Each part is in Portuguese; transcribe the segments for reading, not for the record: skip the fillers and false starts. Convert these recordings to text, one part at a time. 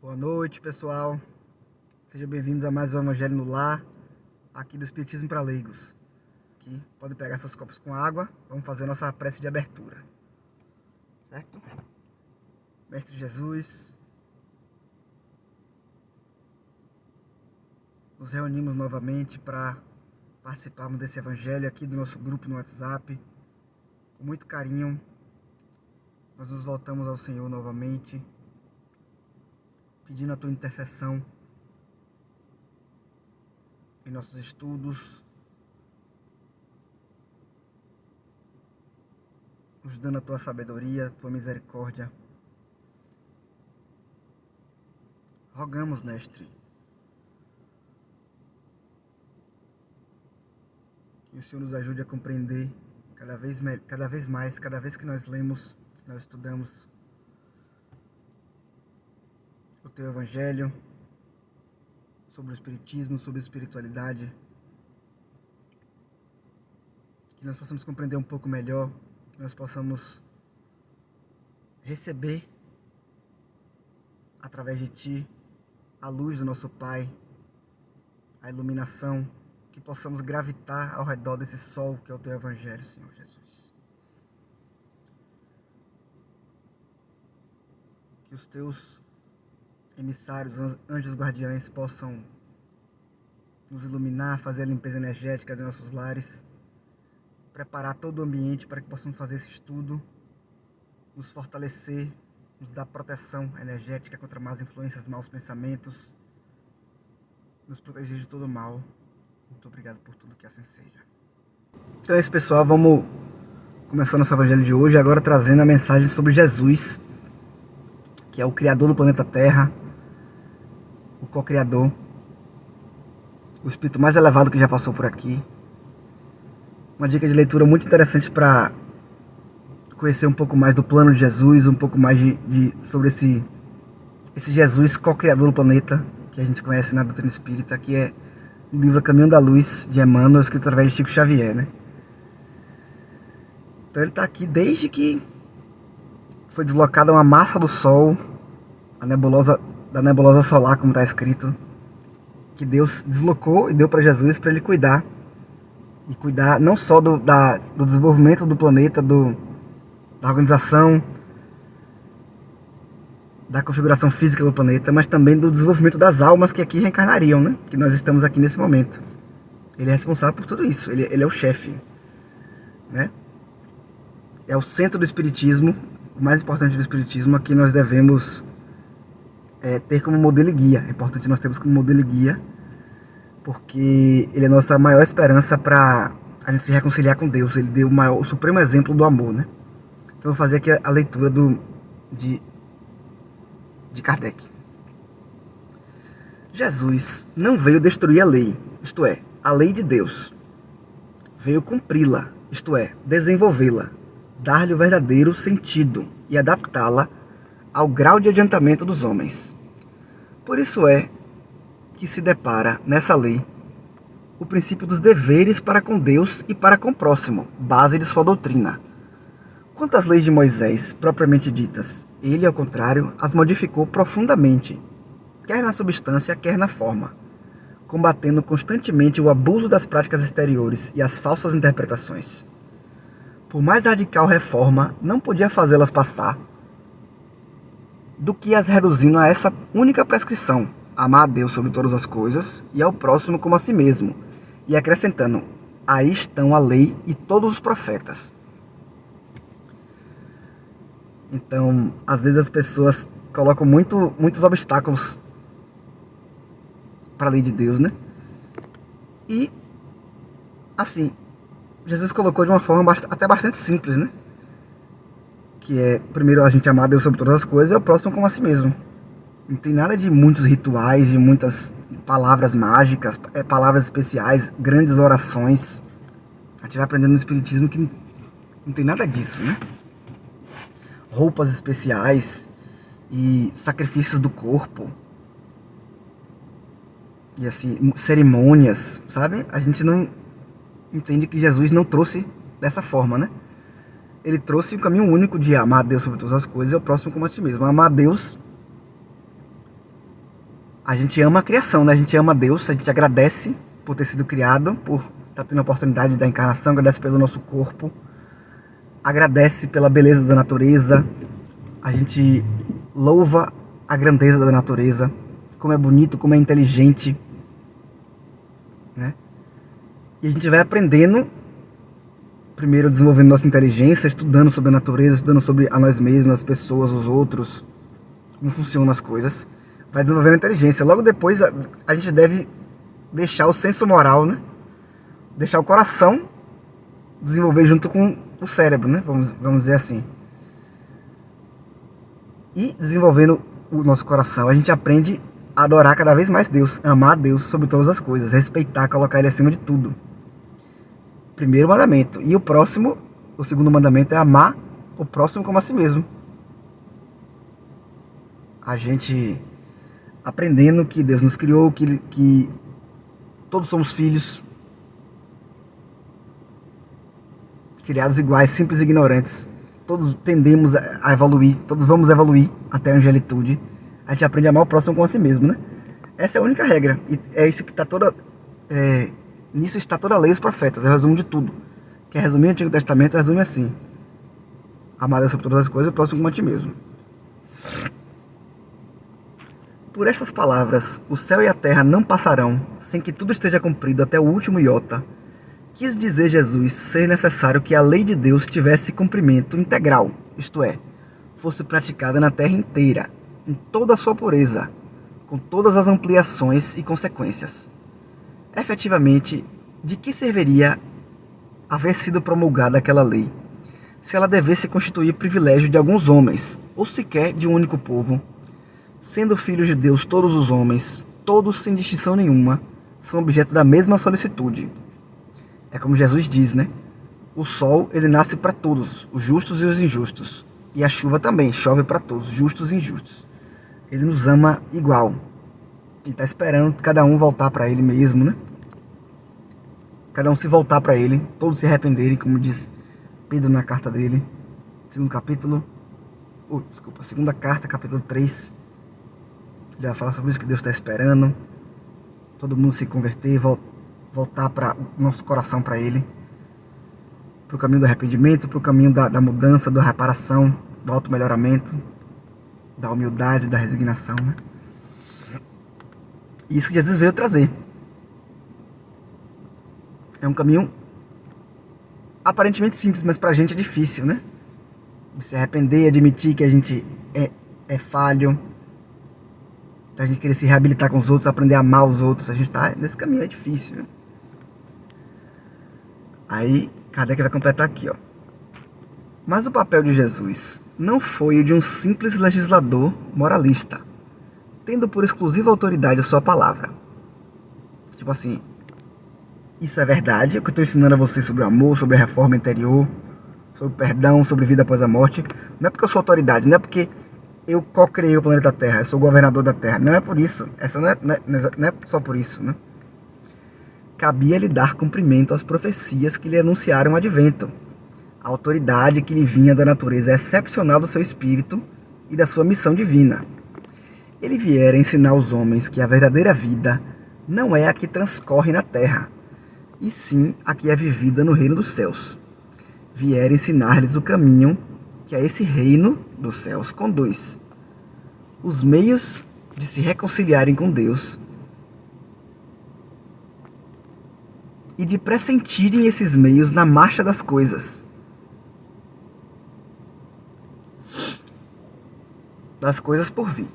Boa noite, pessoal. Sejam bem-vindos a mais um Evangelho no Lar, aqui do Espiritismo para Leigos. Aqui, podem pegar seus copos com água, vamos fazer a nossa prece de abertura. Certo? Mestre Jesus, nos reunimos novamente para participarmos desse Evangelho aqui do nosso grupo no WhatsApp. Com muito carinho, nós nos voltamos ao Senhor novamente, pedindo a tua intercessão em nossos estudos, nos dando a tua sabedoria, a tua misericórdia. Rogamos, Mestre, que o Senhor nos ajude a compreender cada vez mais, cada vez que nós lemos, que nós estudamos o teu Evangelho, sobre o Espiritismo, sobre a espiritualidade, que nós possamos compreender um pouco melhor, que nós possamos receber, através de Ti, a luz do nosso Pai, a iluminação, que possamos gravitar ao redor desse sol que é o Teu Evangelho, Senhor Jesus. Que os Teus emissários, anjos guardiães, possam nos iluminar, fazer a limpeza energética de nossos lares, preparar todo o ambiente para que possamos fazer esse estudo, nos fortalecer, nos dar proteção energética contra más influências, maus pensamentos, nos proteger de todo o mal. Muito obrigado por tudo, que assim seja. Então é isso, pessoal, vamos começar nosso Evangelho de hoje, agora trazendo a mensagem sobre Jesus, que é o Criador do planeta Terra, o co-criador, o espírito mais elevado que já passou por aqui. Uma dica de leitura muito interessante para conhecer um pouco mais do plano de Jesus, um pouco mais sobre esse Jesus co-criador do planeta, que a gente conhece na doutrina espírita, que é o livro Caminho da Luz, de Emmanuel, escrito através de Chico Xavier, né? Então ele está aqui desde que foi deslocada uma massa do Sol, da nebulosa solar, como está escrito, que Deus deslocou e deu para Jesus para ele cuidar. E cuidar não só do desenvolvimento do planeta, da organização, da configuração física do planeta, mas também do desenvolvimento das almas que aqui reencarnariam, né? Que nós estamos aqui nesse momento. Ele é responsável por tudo isso, ele é o chefe, né? É o centro do Espiritismo, o mais importante do Espiritismo, que nós devemos ter como modelo e guia. É importante nós termos como modelo e guia, porque ele é a nossa maior esperança para a gente se reconciliar com Deus. Ele deu o supremo exemplo do amor, né? Então eu vou fazer aqui a leitura de Kardec. Jesus não veio destruir a lei, isto é, a lei de Deus. Veio cumpri-la, isto é, desenvolvê-la, dar-lhe o verdadeiro sentido e adaptá-la ao grau de adiantamento dos homens. Por isso é que se depara nessa lei o princípio dos deveres para com Deus e para com o próximo, base de sua doutrina. Quanto às leis de Moisés, propriamente ditas, ele, ao contrário, as modificou profundamente, quer na substância, quer na forma, combatendo constantemente o abuso das práticas exteriores e as falsas interpretações. Por mais radical reforma, não podia fazê-las passar do que as reduzindo a essa única prescrição: amar a Deus sobre todas as coisas e ao próximo como a si mesmo, e acrescentando: aí estão a lei e todos os profetas. Então, às vezes as pessoas colocam muitos obstáculos para a lei de Deus, né? E, assim, Jesus colocou de uma forma até bastante simples, né? Que é, primeiro, a gente amar a Deus sobre todas as coisas e o próximo como a si mesmo. Não tem nada de muitos rituais, de muitas palavras mágicas, palavras especiais, grandes orações. A gente vai aprendendo no Espiritismo que não tem nada disso, né? Roupas especiais e sacrifícios do corpo. E assim, cerimônias, sabe? A gente não entende que Jesus não trouxe dessa forma, né? Ele trouxe um caminho único de amar a Deus sobre todas as coisas e o próximo como a si mesmo. Amar a Deus A gente ama a criação, né? A gente ama Deus, a gente agradece por ter sido criado, por estar tendo a oportunidade da encarnação, agradece pelo nosso corpo, agradece pela beleza da natureza, a gente louva a grandeza da natureza, como é bonito, como é inteligente, né? E a gente vai aprendendo, primeiro desenvolvendo nossa inteligência, estudando sobre a natureza, estudando sobre a nós mesmos, as pessoas, os outros, como funcionam as coisas. Vai desenvolvendo a inteligência. Logo depois a gente deve deixar o senso moral, né? Deixar o coração desenvolver junto com o cérebro, né? Vamos dizer assim. E desenvolvendo o nosso coração, a gente aprende a adorar cada vez mais Deus, amar a Deus sobre todas as coisas, respeitar, colocar Ele acima de tudo. Primeiro mandamento. E o segundo mandamento é amar o próximo como a si mesmo. A gente aprendendo que Deus nos criou, que todos somos filhos, criados iguais, simples e ignorantes. Todos tendemos a evoluir, todos vamos evoluir até a angelitude. A gente aprende a amar o próximo como a si mesmo, né? Essa é a única regra. E é isso que está nisso está toda a lei e os profetas, é o resumo de tudo. Quer resumir o Antigo Testamento, resume assim: amar Deus sobre todas as coisas e o próximo como a ti mesmo. Por estas palavras, o céu e a terra não passarão, sem que tudo esteja cumprido até o último iota. Quis dizer Jesus ser necessário que a lei de Deus tivesse cumprimento integral, isto é, fosse praticada na terra inteira, em toda a sua pureza, com todas as ampliações e consequências. Efetivamente, de que serviria haver sido promulgada aquela lei, se ela devesse constituir privilégio de alguns homens, ou sequer de um único povo? Sendo filhos de Deus todos os homens, todos sem distinção nenhuma, são objeto da mesma solicitude. É como Jesus diz, né? O sol, ele nasce para todos, os justos e os injustos. E a chuva também, chove para todos, justos e injustos. Ele nos ama igual. Ele está esperando cada um voltar para ele mesmo, né? Cada um se voltar para ele, todos se arrependerem, como diz Pedro na carta dele. Segunda carta, capítulo 3. Ele vai falar sobre isso, que Deus está esperando. Todo mundo se converter, voltar para o nosso coração para Ele. Para o caminho do arrependimento, para o caminho da mudança, da reparação, do auto-melhoramento, da humildade, da resignação, né? Isso que Jesus veio trazer. É um caminho aparentemente simples, mas pra gente é difícil, né? De se arrepender, admitir que a gente é falho, a gente querer se reabilitar com os outros, aprender a amar os outros. A gente tá nesse caminho, é difícil, né? Aí Kardec vai completar aqui, ó. Mas o papel de Jesus não foi o de um simples legislador moralista, tendo por exclusiva autoridade a sua palavra. Tipo assim, isso é verdade, é o que eu estou ensinando a vocês sobre o amor, sobre a reforma interior, sobre o perdão, sobre vida após a morte. Não é porque eu sou autoridade, não é porque eu co-criei o planeta Terra, eu sou o governador da Terra. Não é por isso, não é só por isso, né? Cabia-lhe dar cumprimento às profecias que lhe anunciaram o advento, a autoridade que lhe vinha da natureza excepcional do seu espírito e da sua missão divina. Ele viera ensinar aos homens que a verdadeira vida não é a que transcorre na terra, e sim a que é vivida no reino dos céus. Viera ensinar-lhes o caminho que a esse reino dos céus conduz, os meios de se reconciliarem com Deus e de pressentirem esses meios na marcha das coisas. Das coisas por vir,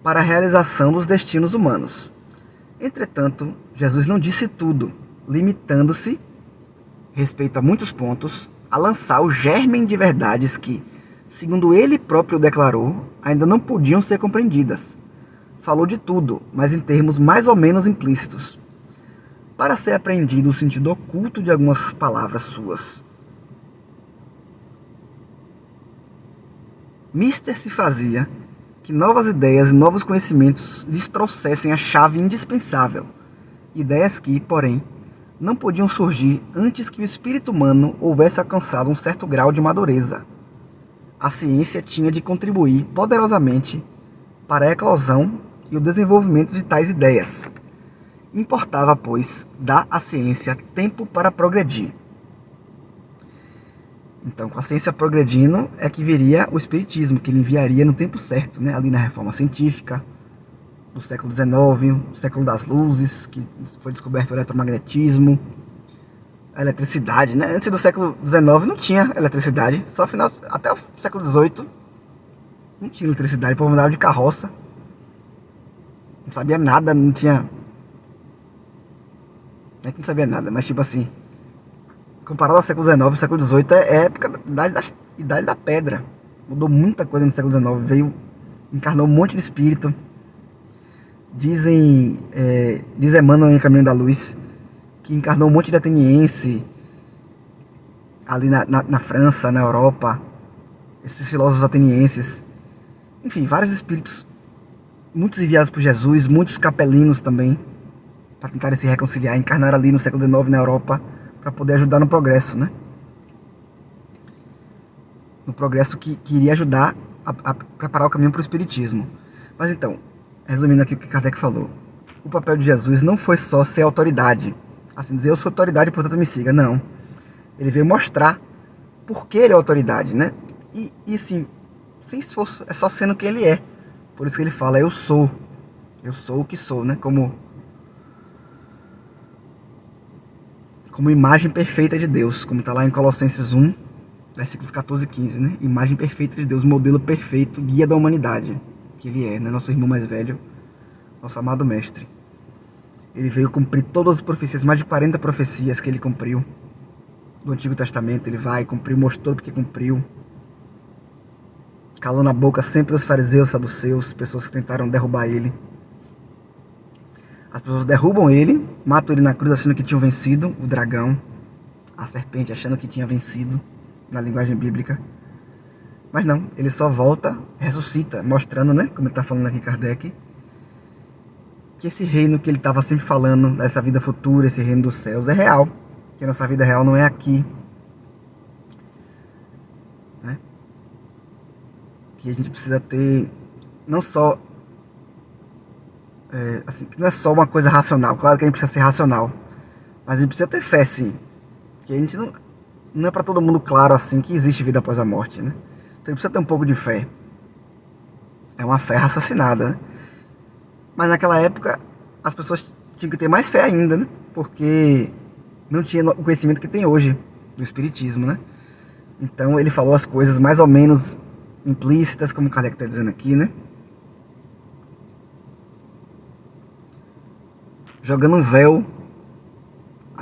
para a realização dos destinos humanos. Entretanto, Jesus não disse tudo, limitando-se, respeito a muitos pontos, a lançar o germen de verdades que, segundo ele próprio declarou, ainda não podiam ser compreendidas. Falou de tudo, mas em termos mais ou menos implícitos, para ser apreendido o sentido oculto de algumas palavras suas. Mister se fazia que novas ideias e novos conhecimentos lhes trouxessem a chave indispensável, ideias que, porém, não podiam surgir antes que o espírito humano houvesse alcançado um certo grau de madureza. A ciência tinha de contribuir poderosamente para a eclosão e o desenvolvimento de tais ideias. Importava, pois, dar à ciência tempo para progredir. Então, com a ciência progredindo, é que viria o espiritismo, que ele enviaria no tempo certo, né? Ali na reforma científica, do século XIX, o século das luzes, que foi descoberto o eletromagnetismo, a eletricidade, né? Antes do século XIX não tinha eletricidade, só final, até o século XVIII não tinha eletricidade, o povo andava de carroça, não sabia nada, não tinha... Não é que não sabia nada, mas tipo assim, comparado ao século XIX, o século XVIII é época da idade da pedra. Mudou muita coisa no século XIX, encarnou um monte de espírito. Diz Emmanuel em Caminho da Luz, que encarnou um monte de ateniense ali na França, na Europa, esses filósofos atenienses. Enfim, vários espíritos, muitos enviados por Jesus, muitos capelinos também, para tentarem se reconciliar, encarnaram ali no século XIX na Europa, para poder ajudar no progresso, né? No progresso que iria ajudar a preparar o caminho para o espiritismo. Mas então, resumindo aqui o que Kardec falou, o papel de Jesus não foi só ser autoridade, assim dizer, eu sou autoridade, portanto me siga, não. Ele veio mostrar por que ele é autoridade, né? E assim, sem esforço, é só sendo quem ele é. Por isso que ele fala, eu sou o que sou, né? Como imagem perfeita de Deus, como está lá em Colossenses 1, versículos 14 e 15, né? Imagem perfeita de Deus, modelo perfeito, guia da humanidade, que ele é, né? Nosso irmão mais velho, nosso amado mestre. Ele veio cumprir todas as profecias, mais de 40 profecias que ele cumpriu do Antigo Testamento. Ele vai, cumpriu, mostrou porque cumpriu. Calou na boca sempre os fariseus, saduceus, pessoas que tentaram derrubar ele. As pessoas derrubam ele, matam ele na cruz achando que tinham vencido o dragão, a serpente achando que tinha vencido, na linguagem bíblica. Mas não, ele só volta, ressuscita, mostrando, né, como ele está falando aqui Kardec, que esse reino que ele estava sempre falando, dessa vida futura, esse reino dos céus, é real. Que a nossa vida real não é aqui. Né? Que a gente precisa ter, não só... assim, que não é só uma coisa racional. Claro que a gente precisa ser racional, mas a gente precisa ter fé, sim. Que a gente não é para todo mundo claro assim que existe vida após a morte, né? Então a gente precisa ter um pouco de fé. É uma fé raciocinada, né? Mas naquela época as pessoas tinham que ter mais fé ainda, né? Porque não tinha o conhecimento que tem hoje do espiritismo, né? Então ele falou as coisas mais ou menos implícitas, como o Kardec está dizendo aqui, né? Jogando um véu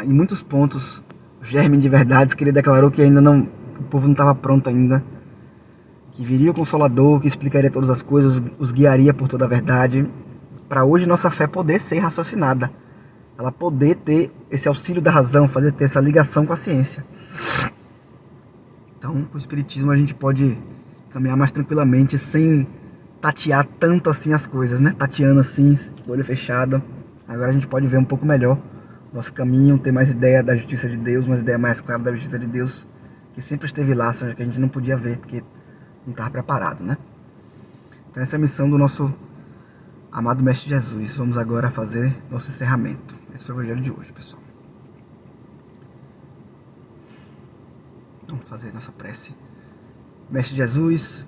em muitos pontos, o germe de verdades que ele declarou que ainda não, o povo não estava pronto ainda, que viria o Consolador, que explicaria todas as coisas, os guiaria por toda a verdade, para hoje nossa fé poder ser raciocinada, ela poder ter esse auxílio da razão, ter essa ligação com a ciência. Então, com o espiritismo a gente pode caminhar mais tranquilamente, sem tatear tanto assim as coisas, né? Tateando assim, olho fechado. Agora a gente pode ver um pouco melhor nosso caminho, ter mais ideia da justiça de Deus, uma ideia mais clara da justiça de Deus, que sempre esteve lá, só que a gente não podia ver, porque não estava preparado, né? Então essa é a missão do nosso amado Mestre Jesus. Vamos agora fazer nosso encerramento. Esse foi o evangelho de hoje, pessoal. Vamos fazer nossa prece. Mestre Jesus,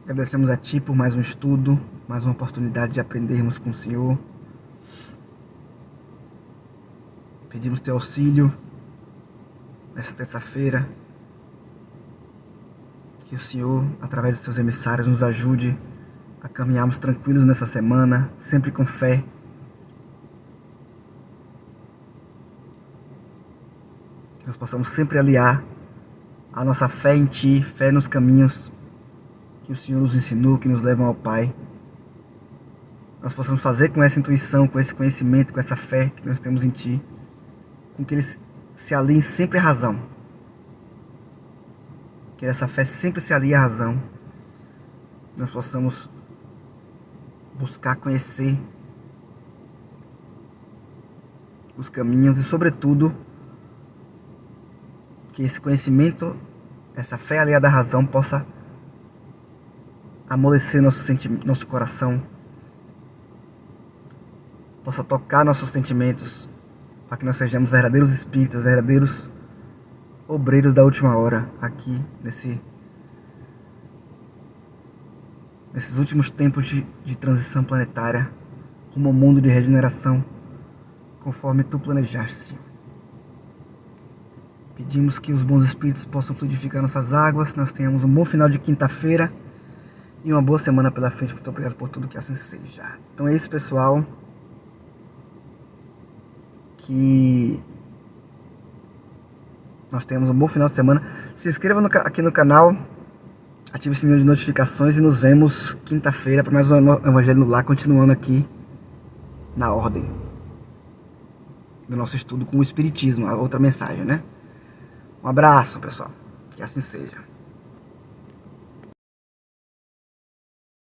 agradecemos a Ti por mais um estudo, mais uma oportunidade de aprendermos com o Senhor. Pedimos Teu auxílio nesta terça-feira. Que o Senhor, através dos Seus emissários, nos ajude a caminharmos tranquilos nessa semana, sempre com fé. Que nós possamos sempre aliar a nossa fé em Ti, fé nos caminhos que o Senhor nos ensinou, que nos levam ao Pai. Nós possamos fazer com essa intuição, com esse conhecimento, com essa fé que nós temos em Ti, com que eles se aliem sempre à razão. Que essa fé sempre se alie à razão. Nós possamos buscar conhecer os caminhos e, sobretudo, que esse conhecimento, essa fé aliada à razão, possa amolecer nosso coração, possa tocar nossos sentimentos, para que nós sejamos verdadeiros espíritas, verdadeiros obreiros da última hora, aqui nesses últimos tempos de transição planetária, rumo ao mundo de regeneração, conforme tu planejaste, Senhor. Pedimos que os bons espíritos possam fluidificar nossas águas, nós tenhamos um bom final de quinta-feira e uma boa semana pela frente. Muito obrigado por tudo, que assim seja. Então é isso, pessoal. Que nós tenhamos um bom final de semana. Se inscreva aqui no canal, ative o sininho de notificações e nos vemos quinta-feira para mais um Evangelho no Lar, continuando aqui na ordem do nosso estudo com o Espiritismo, a outra mensagem, né? Um abraço, pessoal. Que assim seja.